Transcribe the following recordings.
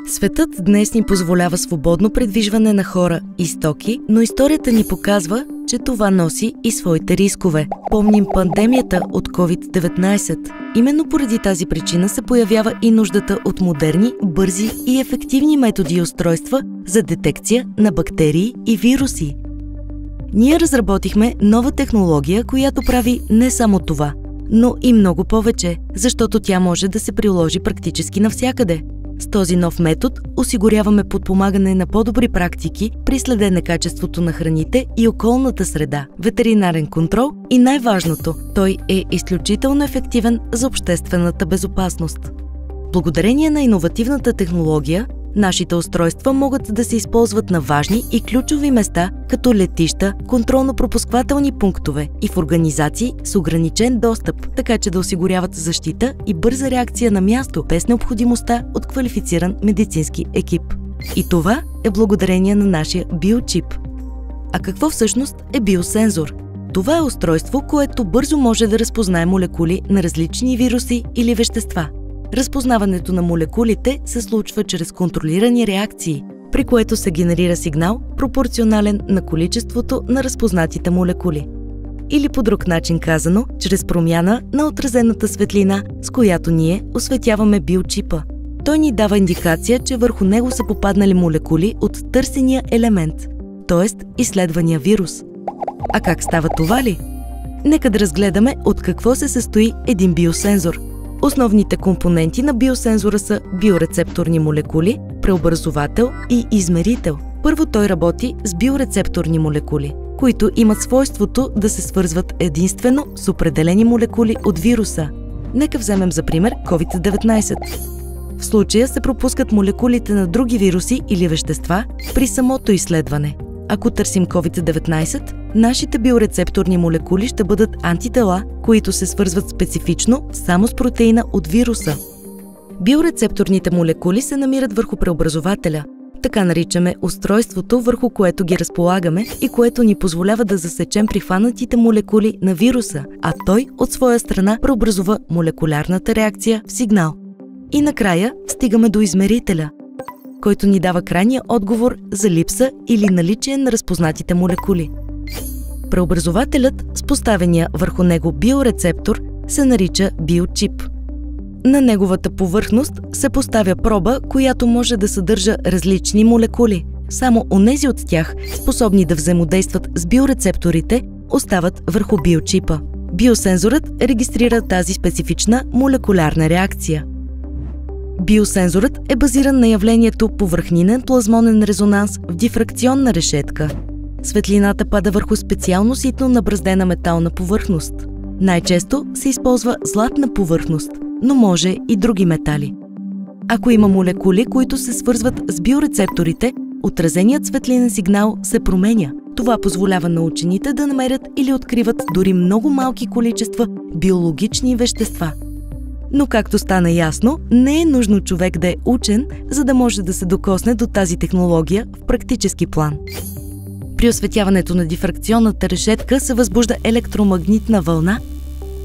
Светът днес ни позволява свободно придвижване на хора и стоки, но историята ни показва, че това носи и своите рискове. Помним пандемията от COVID-19. Именно поради тази причина се появява и нуждата от модерни, бързи и ефективни методи и устройства за детекция на бактерии и вируси. Ние разработихме нова технология, която прави не само това, но и много повече, защото тя може да се приложи практически навсякъде. С този нов метод осигуряваме подпомагане на по-добри практики при следене качеството на храните и околната среда, ветеринарен контрол и най-важното, той е изключително ефективен за обществената безопасност. Благодарение на иновативната технология, нашите устройства могат да се използват на важни и ключови места, като летища, контролно-пропусквателни пунктове и в организации с ограничен достъп, така че да осигуряват защита и бърза реакция на място, без необходимостта от квалифициран медицински екип. И това е благодарение на нашия биочип. А какво всъщност е биосензор? Това е устройство, което бързо може да разпознае молекули на различни вируси или вещества. Разпознаването на молекулите се случва чрез контролирани реакции, при което се генерира сигнал, пропорционален на количеството на разпознатите молекули. Или по друг начин казано, чрез промяна на отразената светлина, с която ние осветяваме биочипа. Той ни дава индикация, че върху него са попаднали молекули от търсения елемент, т.е. изследвания вирус. А как става това ли? Нека да разгледаме от какво се състои един биосензор. Основните компоненти на биосензора са биорецепторни молекули, преобразовател и измерител. Първо той работи с биорецепторни молекули, които имат свойството да се свързват единствено с определени молекули от вируса. Нека вземем за пример COVID-19. В случая се пропускат молекулите на други вируси или вещества при самото изследване. Ако търсим COVID-19, нашите биорецепторни молекули ще бъдат антитела, които се свързват специфично само с протеина от вируса. Биорецепторните молекули се намират върху преобразователя. Така наричаме устройството, върху което ги разполагаме и което ни позволява да засечем прихванатите молекули на вируса, а той от своя страна преобразува молекулярната реакция в сигнал. И накрая стигаме до измерителя, който ни дава крайния отговор за липса или наличие на разпознатите молекули. Преобразователят с поставения върху него биорецептор се нарича биочип. На неговата повърхност се поставя проба, която може да съдържа различни молекули. Само онези от тях, способни да взаимодействат с биорецепторите, остават върху биочипа. Биосензорът регистрира тази специфична молекулярна реакция. Биосензорът е базиран на явлението повърхнинен плазмонен резонанс в дифракционна решетка. Светлината пада върху специално ситно набраздена метална повърхност. Най-често се използва златна повърхност, но може и други метали. Ако има молекули, които се свързват с биорецепторите, отразеният светлинен сигнал се променя. Това позволява на учените да намерят или откриват дори много малки количества биологични вещества. Но както стана ясно, не е нужно човек да е учен, за да може да се докосне до тази технология в практически план. При осветяването на дифракционната решетка се възбужда електромагнитна вълна,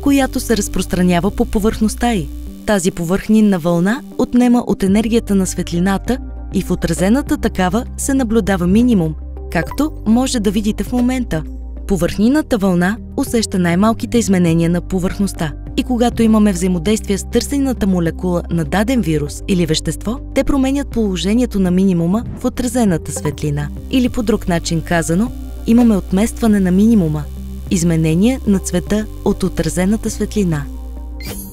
която се разпространява по повърхността й. Тази повърхнинна вълна отнема от енергията на светлината и в отразената такава се наблюдава минимум, както може да видите в момента. Повърхнинната вълна усеща най-малките изменения на повърхността. И когато имаме взаимодействие с търсената молекула на даден вирус или вещество, те променят положението на минимума в отразената светлина. Или по друг начин казано, имаме отместване на минимума, изменение на цвета от отразената светлина.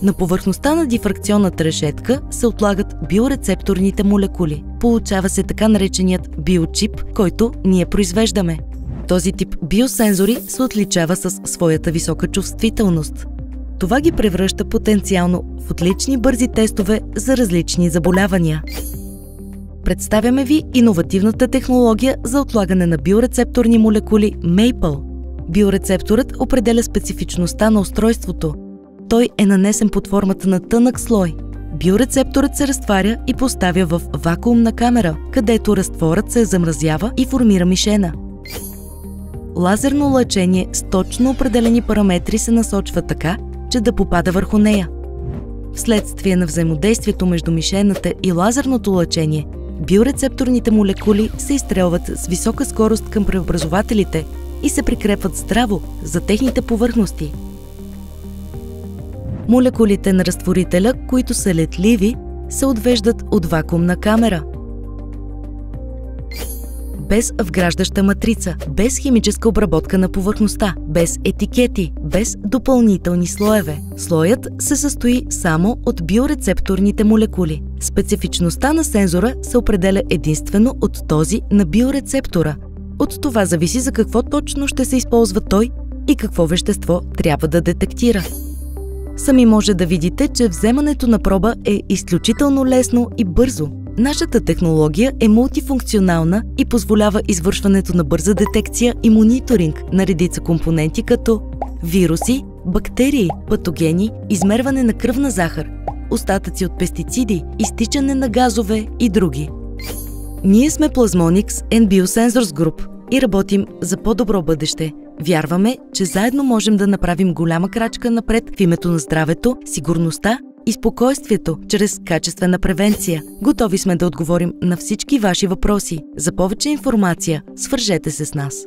На повърхността на дифракционната решетка се отлагат биорецепторните молекули. Получава се така нареченият биочип, който ние произвеждаме. Този тип биосензори се отличава с своята висока чувствителност. Това ги превръща потенциално в отлични бързи тестове за различни заболявания. Представяме ви иновативната технология за отлагане на биорецепторни молекули Maple. Биорецепторът определя специфичността на устройството. Той е нанесен под формата на тънък слой. Биорецепторът се разтваря и поставя в вакуумна камера, където разтворът се замразява и формира мишена. Лазерно лъчение с точно определени параметри се насочва така, че да попада върху нея. Вследствие на взаимодействието между мишената и лазерното лъчение, биорецепторните молекули се изстрелват с висока скорост към преобразователите и се прикрепват здраво за техните повърхности. Молекулите на разтворителя, които са летливи, се отвеждат от вакуумна камера. Без вграждаща матрица, без химическа обработка на повърхността, без етикети, без допълнителни слоеве. Слоят се състои само от биорецепторните молекули. Специфичността на сензора се определя единствено от този на биорецептора. От това зависи за какво точно ще се използва той и какво вещество трябва да детектира. Сами може да видите, че вземането на проба е изключително лесно и бързо. Нашата технология е мултифункционална и позволява извършването на бърза детекция и мониторинг на редица компоненти като вируси, бактерии, патогени, измерване на кръвна захар, остатъци от пестициди, изтичане на газове и други. Ние сме Plasmonix and Biosensors Group и работим за по-добро бъдеще. Вярваме, че заедно можем да направим голяма крачка напред в името на здравето, сигурността и спокойствието чрез качествена превенция. Готови сме да отговорим на всички ваши въпроси. За повече информация свържете се с нас.